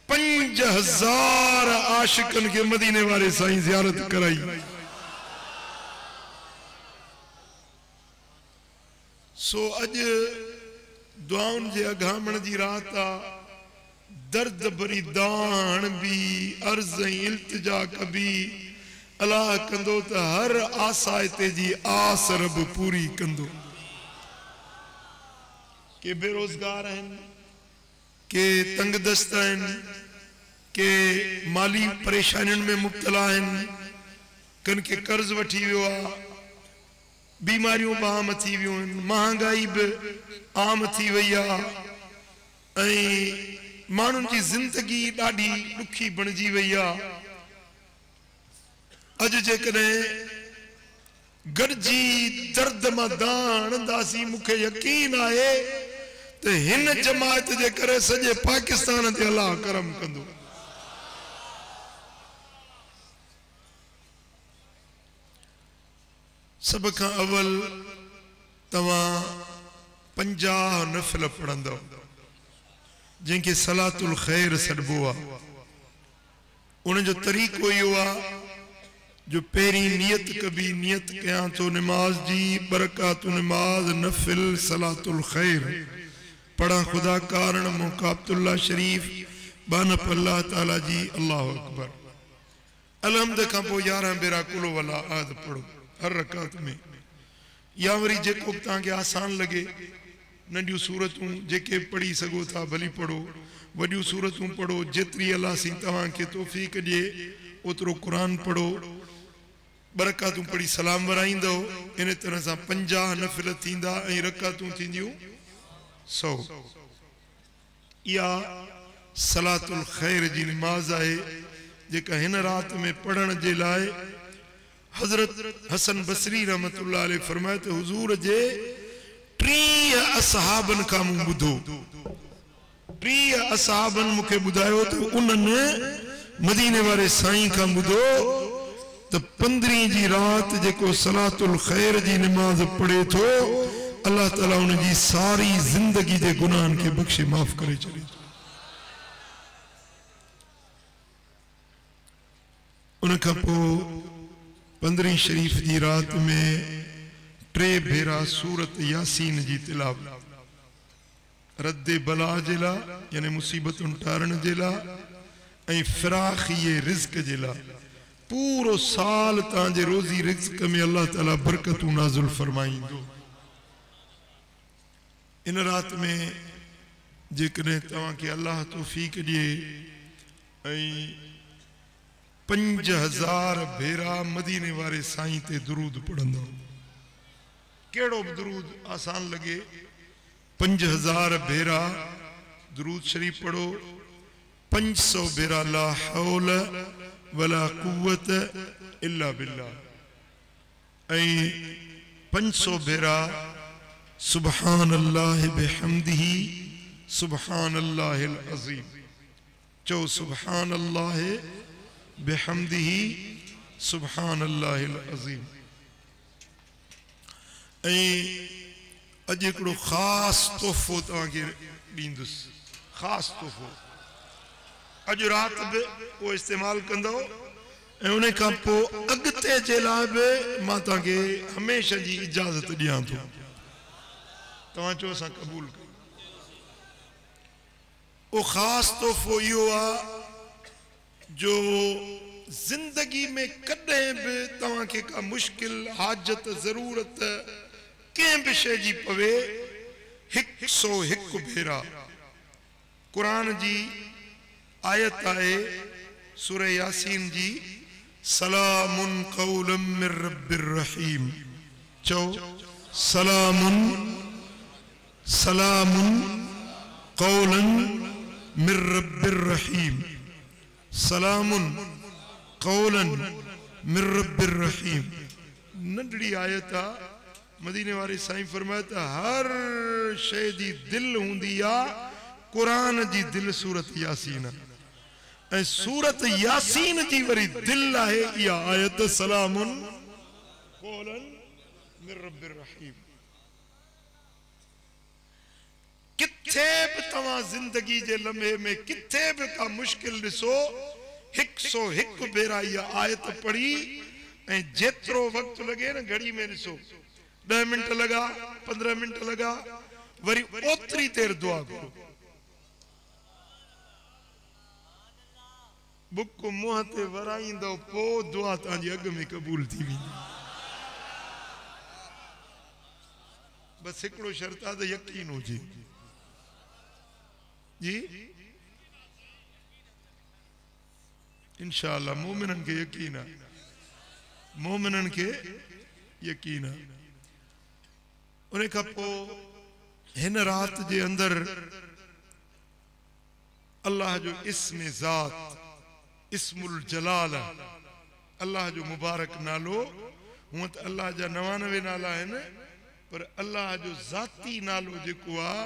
5000 आशिकन के मदीने वाले साईं ज़ियारत कराई सो अज दुआउन जे अघामण जी रात आ दर्द भरी दान भी अर्ज़ इल्तिजा कबी अल्लाह कंदो त हर आसाइते जी आस रब पूरी कंदो के बेरोजगार आहिनि के तंग दस्त आहिनि के माली परेशानियुनि में मुब्तला आहिनि कन के कर्ज वठी वियो आहे बीमारियूं बि आम थी वियूं आहिनि महांगाई बि आम थी वई आहे ऐं माण्हुनि जी ज़िंदगी ॾाढी ॾुखी बणिजी वई आहे अज जेकॾहिं गॾिजी दर्द मां दाण हणंदासीं मूंखे यकीन आहे त हिन जमात जे करे सॼे पाकिस्तान ते अल्लाह करम कंदो सब खां अवल तव्हां 50 नफ़िल पढ़ंदव जंहिंखे सलातुल ख़ैर सॾिबो आहे उन जो तरीक़ो इहो आहे जो पहिरीं नियत कबी नियत कयां थो निमाज़ जी बरकातु निमाज़ नफ़िल सलातुल ख़ैर पढ़ा खुदा कारण मुकाबतुल्लाह शरीफ बानप अल्लाह ताला जी अल्लाह अकबर अलहम्द खां पोइ 11 भेरा कुल वला आद पढ़ो हर रकात में या वरी जेको तव्हांखे आसान लगे नंढियूं सूरतूं जेके पढ़ी सघो था भली पढ़ो वॾियूं सूरतूं पढ़ो जेतिरी अल्लाह सी तव्हांखे तौफ़ीक़ ॾिए ओतिरो क़ुरान पढ़ो बरकातूं पढ़ी सलाम वराईंदव इन तरह सां 50 नफ़िल थींदा ऐं रकातूं थींदियूं 100 इहा सलातुल ख़ैर जी निमाज़ आहे जेका हिन रात में पढ़ण जे लाइ हज़रत हसन बसरी रहमतुल्लाह अलैह फरमाए त हुज़ूर जे 30 असहाबन खां मूं ॿुधो 30 असहाबन मूंखे ॿुधायो त उन्हनि मदीने वारे साईं खां ॿुधो त 15 जी रात जेको सलातुल ख़ैर जी निमाज़ पढ़े थो अल्लाह ताला उन जी सारी ज़िंदगी जे गुनाहनि खे बख़्शे माफ़ करे छॾे उन खां पोइ 15 शरीफ जी रात में 3 भेरा सूरत यासीन जी तिलावत रद्दे बला जे लाइ यानी मुसीबतुनि टारण जे लाइ ऐं फिराखीए रिज़्क जे लाइ पूरो साल तव्हांजे रोज़ी रिज़्क में अल्लाह ताला बरकतूं नाज़िल फरमाईंदो इन रात में जेकॾहिं तव्हांखे अल्लाह तौफ़ीक़ ॾिए ऐं 5000 भेरा मदीने वाले साईं ते दुरूद पढ़ंदो। केड़ो भी दुरूद आसान लगे, 5000 भेरा दुरूद शरीफ पढ़ो, 500 भेरा ला हौल वला कुव्वत इल्ला बिल्लाह, 500 भेरा सुबहान अल्लाह बिहम्दिही सुबहान अल्लाहिल अज़ीम। चो सुबहान अल्लाह बिहम्दिही सुबहान अल्लाहिल अज़ीम। अज एकड़ो खास तोहफो तव्हांखे ॾींदुसि, खास तोहफो। अज रात भी वो इस्तेमाल कंदो ऐं उन खां पोइ अॻिते जे लाइ बि मां तव्हांखे हमेशह जी इजाज़त ॾियां थो। तव्हां चओ असां क़बूल कयूं। वो खास तोहफो इहो आहे जो जिंदगी में कॾहिं बि तव्हांखे का मुश्किल हाजत ज़रूरत कंहिं बि शइ जी पवे, 101 भेरा कुरान जी आयत आहे सूरह यासीन जी, सलामुन कौलम मिर रब्बिर रहीम। चो सलामुन सलामुन कौलन मिर रब्बिर रहीम, सलामुन कौलन मिर रब्बिर रहीम। नंढड़ी आयत आ, मदीने वाले साईं फरमाया त हर शइ जी दिल हूंदी आ, कुरान जी दिल सूरत यासीन ऐं सूरत यासीन जी वरी दिल आहे इहा आयत सलामुन कौलन मिर रब्बिर रहीम। किथे भी तव्हां जिंदगी जे लम्हे में किथे भी का मुश्किल ॾिसो, 101 भेरा इहा आयत पढ़ी ऐं जेतिरो वक्त लगे न घड़ी में ॾिसो, 10 मिनट लगा 15 मिनट लगा, वरी ओतरी देर दुआ करो। बुक मुंह ते वराईंदो पोइ दुआ तव्हांजी अॻ में क़बूल थी वेंदी। बस हिकिड़ो शर्त आहे त यकीन हुजे जी। इंशाअल्लाह मोमिनन के यकीन आहे, मोमिनन के यकीन आहे। उन खां पोइ हिन रात जे अंदर अल्लाह जो इस्म ज़ात, इस्मुल जलाल, अल्लाह जो मुबारक नालो, हूं तो अल्लाह जा 99 नाला आहिनि, पर अल्लाह जो ज़ाती नालो जेको आहे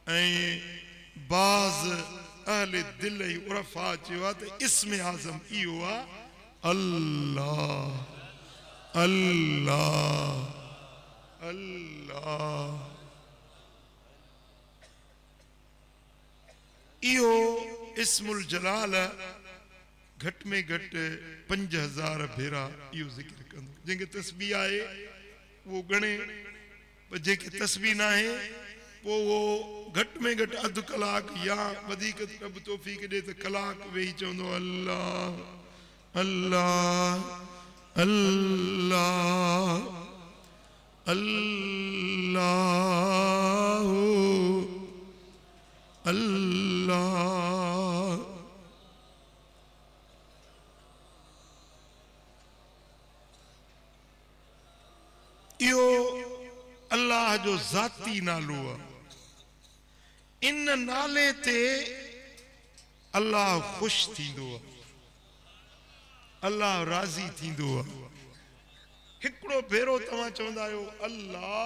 ऐं बाज़ अहले दिल ऐं उरफा चयो आहे त इस्म आज़म इहो आहे अल्लाह अल्लाह अल्लाह। इहो इस्मुल जलाल घट में घट 5000 भेरा इहो ज़िक्र कंदो। जंहिंखे तस्बीह आहे वो गणे, पर जंहिंखे तस्बीह न आहे पोइ वो घट में घट अधु कलाक या वधीक रब तौफ़ीक़ ॾे त कलाक वेही चवंदो अल्लाह अल्लाह अल्लाह अल्लाह अल्लाह। इहो अल्लाह जो ज़ाती नालो आहे। इन नाले ते अल्लाह ख़ुश थींदो आहे, अल्लाह राज़ी थींदो आहे। हिकिड़ो भेरो तव्हां चवंदा आहियो अल्लाह,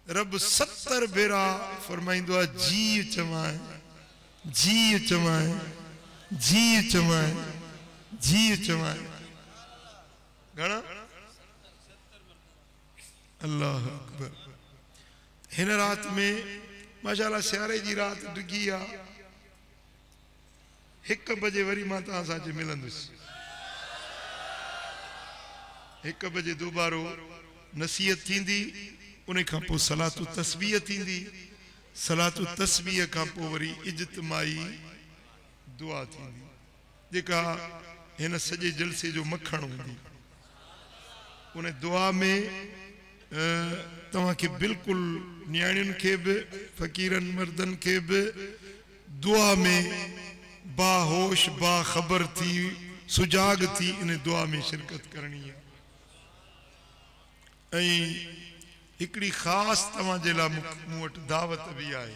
रब 70 भेरा फरमाईंदो आहे जी चवाए जी चवाए जी चवाए जी चवाए। घणा? अल्लाह अकबर। हिन रात में माशाअल्लाह सियारे जी रात डिगी आहे, 1 बजे वरी मां तव्हां सां अची मिलंदुसि। 1 बजे दोबारो नसीहत थींदी, उन खां पोइ सलातु तस्बीह थींदी, सलातु तस्बीह खां पोइ वरी इज्तिमाई दुआ थींदी, जेका हिन सॼे जलसे जो मखण हूंदी। उन दुआ में तव्हांखे बिल्कुलु न्याणियुनि खे बि फ़क़ीरनि मर्दनि खे बि दुआ में बाहोश बाख़बर थी सुजाग थी इन दुआ में शिरकत करनी है। एकड़ी खास तव्हां जे लाइ मूं वटि दावत भी आहे।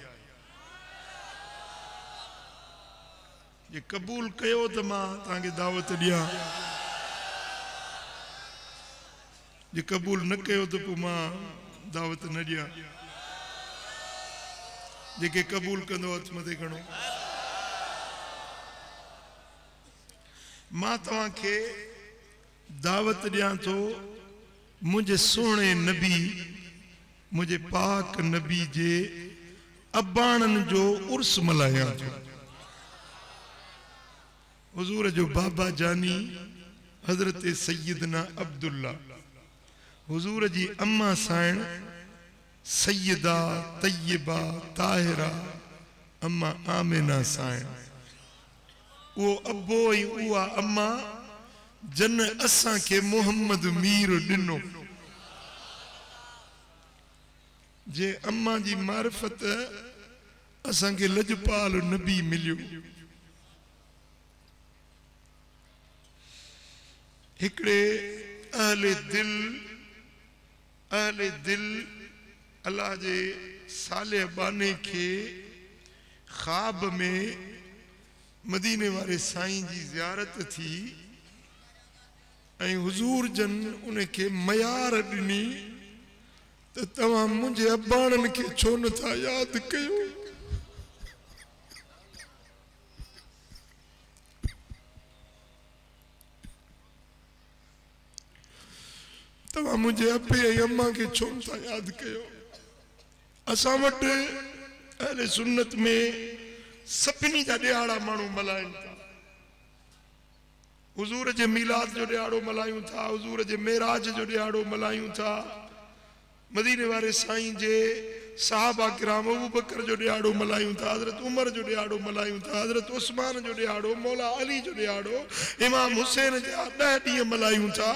जे कबूल कयो त मां तव्हांखे दावत ॾियां, जे कबूल न कयो त पोइ मां दावत न ॾियां। जेके कबूल कंदो हथ मथे खणो। मां तव्हांखे दावत ॾियां थो मुझे सोने नबी, मुझे पाक नबी जे अबाणन जो उर्स मल्हायां थो। हुजूर जो बाबा जानी हजरत सैयदना अब्दुल्ला, हुजूर जी अम्मा साइण सैयदा तय्यबा ताहिरा अम्मा आमिना साइण, वो अब्बो ऐं उहा अम्मा जन असां के मोहम्मद मीर ॾिनो। जे अम्मा जी मारिफत असां के लजपाल नबी मिलियो। हिकड़े अहले दिल अल्लाह जे साले बाने के ख्वाब में मदीने वाले साईं जी ज़ियारत थी ऐं हुजूर जन उनके मयार ॾिनी त तव्हां मुंहिंजे अबाणनि खे छो नथा यादि कयो। तव्हां मुंहिंजे अबे ऐं अम्मा खे छो नथा यादि कयो। असां वटि अहले सुन्नत में सभिनी जा ॾियारा माण्हू मल्हाइनि था। हुजूर जे मीलाद जो ॾियारो मल्हायूं था, हुजूर जे मेराज जो ॾियारो मल्हायूं था, मदीने वारे साईं जे साहबा किराम अबू बकर जो ॾियारो मल्हायूं था, हज़रत उमर जो ॾियारो मल्हायूं था, हज़रत उस्मान जो ॾियारो, मौला अली जो ॾियारो, इमाम हुसैन जा 10 ॾींहं मल्हायूं था,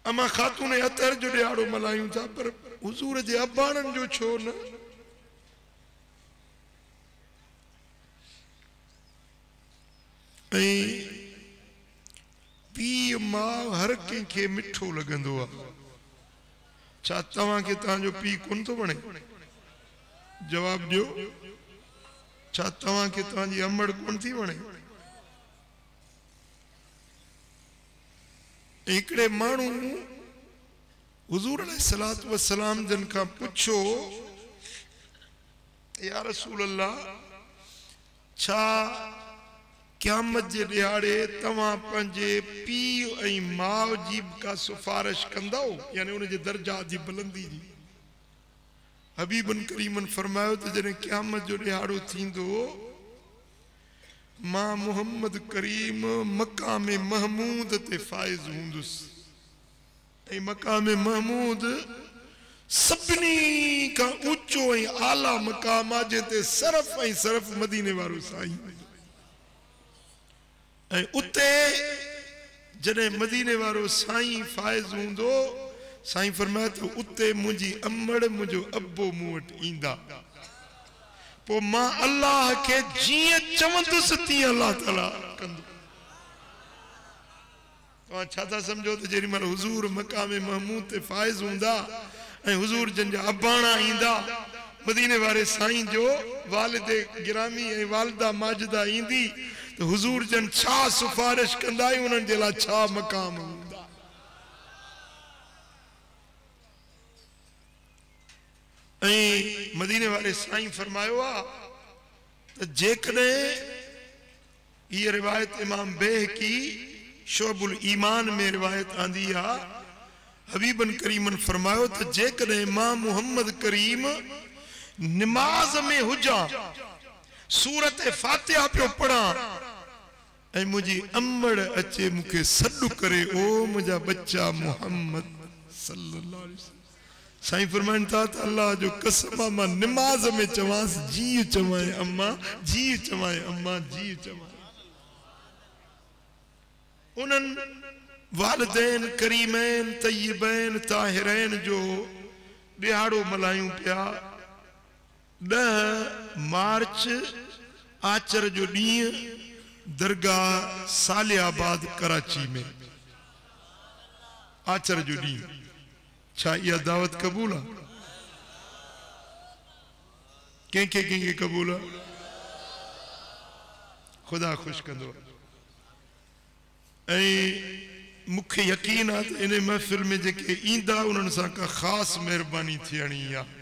अमा खातून अतर जो ॾियारो मल्हायूं था, पर हुजूर जे अबाणनि जो छो न। ऐं पीउ माउ हर कंहिंखे मिठो लॻंदो आहे। छा तव्हांखे तव्हांजो पीउ कोन थो वणे? जवाब ॾियो। छा तव्हांखे तव्हांजी अमड़ कोन थी वणे? हिकिड़े माण्हू हुजूर अलैहिस्सलातु वस्सलाम जन खां पुछो, या रसूल अल्लाह, छा क़यामत जे ॾियारे तव्हां पंहिंजे पीउ ऐं माउ जी का सिफारिश कंदव, यानी उनजे दर्जात जी बुलंदी जी? हबीबन करीमन फरमायो त जॾहिं क़यामत जो ॾियारो थींदो, मां मोहम्मद करीम मकाम महमूद ते फाइज़ हूंदुसि। ऐं मकाम महमूद सभिनी खां ऊचो ऐं आला मकाम आहे, जंहिं ते सरफ़ ऐं सरफ़ मदीने वारो साईं। ऐं उते जॾहिं मदीने वारो साईं फाइज़ हूंदो, साईं फरमाए तो उते मुंहिंजी अमड़ मुंहिंजो अब्बो मूं वटि ईंदा। पोइ मां अल्लाह खे जीअं चवंदुसि तीअं अल्लाह ताला कंदो। तव्हां छा था सम्झो त जेॾी महिल हुजूर मकाम महमूद ते फाइज़ हूंदा ऐं हुजूर जन जा अबाणा ईंदा, मदीने वारे साईं जो वालिदे गिरामी ऐं वालिदा माजिदा ईंदी, त हुजूर जन छा सिफारिश कंदा, उन्हनि जे लाइ छा मकाम हूंदा। ऐं मदीने वारे साईं फरमायो आहे त जेकॾहिं हीअ रिवायत इमाम बेहकी शोबुल ईमान में रिवायत आंदी आहे, हबीबन करीमन फरमायो त जेकॾहिं मां मोहम्मद करीम निमाज़ में हुजां, सूरत फातिहा पियो पढ़ां ऐं मुंहिंजी अमड़ अचे मूंखे सॾु करे, ओ मुंहिंजा बच्चा मोहम्मद सल्लल्लाहु अलैहि वसल्लम, साईं फरमाइनि था त अल्लाह जो कसम आहे, मां निमाज़ में चवांसि जी चवां अम्मा, जी चवां अम्मा, जी चवां। उन्हनि वालिदैन करीमैन तय्यबैन ताहिरैन जो ॾियारो मल्हायूं पिया। 10 मार्च आचर जो ॾींहुं दरगाह सालियाबाद कराची में आचर जो डी छा इहा दावत कबूल है कंहिंखे कबूल है खुदा खुश कंदो मुख्य यकीन है इन महफिल में जेके ईंदा उन्हनि सां का ख़ास मेहरबानी थियणी आहे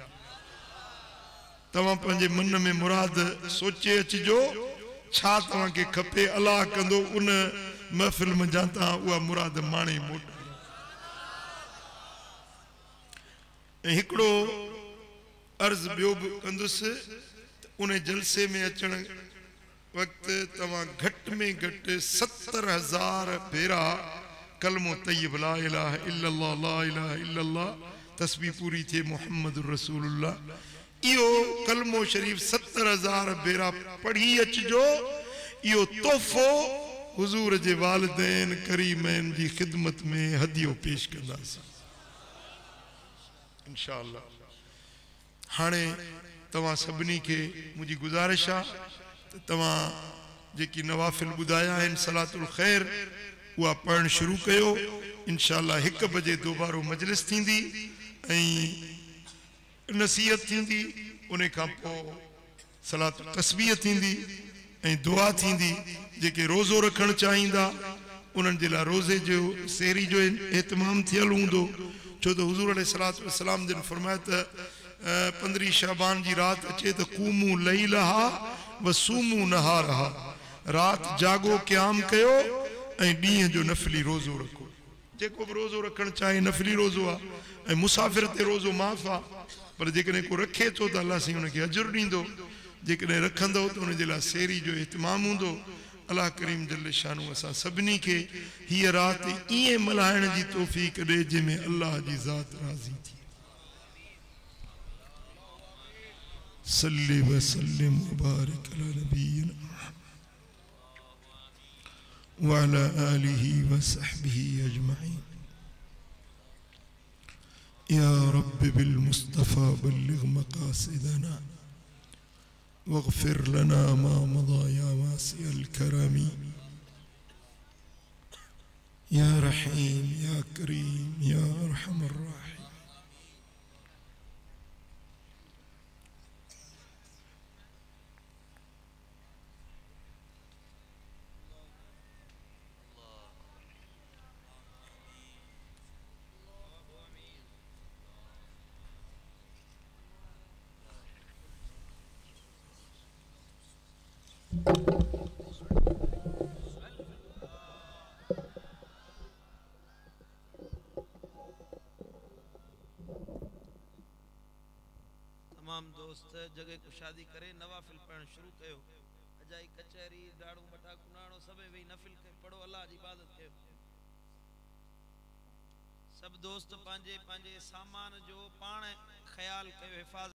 तव्हां पंहिंजे मन में मुराद सोचे अचिजो छा तव्हांखे खपे अलाह कंदो उन महफिल में जा तव्हां उहा मुराद माणे मोट हिकिड़ो अर्ज़ ॿियो बि कंदुसि उन जलसे में अचण वक्त तव्हां घटि में घटि 70,000 भेरा कलमो तय्यब ला इलाहा इल्लल्लाह ला इलाहा इल्लल्लाह तस्बीह पूरी थिए मुहम्मद रसूलुल्लाह इहो कलमो शरीफ 70,000 भेरा पढ़ी अचिजो इहो तोहफ़ो हुजूर जे वालिदैन करीमैन जी ख़िदमत में हदियो पेश कंदासीं इंशाअल्लाह। हाणे तव्हां सभिनी खे मुंहिंजी गुज़ारिश आहे तव्हां जेकी नवाफिल ॿुधाया आहिनि सलातुल ख़ैर उहा पढ़ण शुरू कयो इंशाअल्लाह 1 बजे दोबारो मजलिस थींदी ऐं नसीहत थींदी उन खां पोइ सलातुल तस्बीह थींदी ऐं दुआ थींदी जेके रोज़ो रखणु चाहींदा उन्हनि जे लाइ रोज़े जो सेहरी जो एहतमाम थियल हूंदो छो त हुज़ूर अलैहिस्सलातु वस्सलाम जिन फरमाया त 15 शाबान जी रात अचे तो कूमू लैलहा व सूमू नहारहा रात जागो क़याम कयो ऐं ॾींहं जो नफ़िली रोज़ो रखो जेको बि रोज़ो रखणु चाहे नफ़िली रोज़ो आहे ऐं मुसाफ़िर ते रोज़ो माफ़ आहे पर जेकॾहिं को रखे थो त अलाह साईं हुनखे अजुर ॾींदो जेकॾहिं रखंदो त हुनजे लाइ सेहरी जो एहतमाम हूंदो अलाह करीम जल्ल शानू असां सभिनी खे हीअ राति ईअं मल्हाइण जी तौफ़ीक़ ॾे जंहिंमें अलाह जी ज़ात राज़ी थी सल्ली व सल्लिम मुबारक अला नबीना व अला आलिहि व सहबिहि अजमईन या रब बिल मुस्तफ़ा बल्लिग मक़ासिदना वग़फिर लना मा मदा या वासिअल करमी या रहीम या करीम या अरहमर राहिम।
तमाम दोस्त जगह को शादी करे नवाफिल पढ़न शुरू कयो अजाई कचहरी डाड़ू बटा कुनाड़ो सबे वही नफिल के पढ़ो अल्लाह जी इबादत कयो सब दोस्त पांजे पांजे सामान जो पाण ख्याल कयो हिफाजत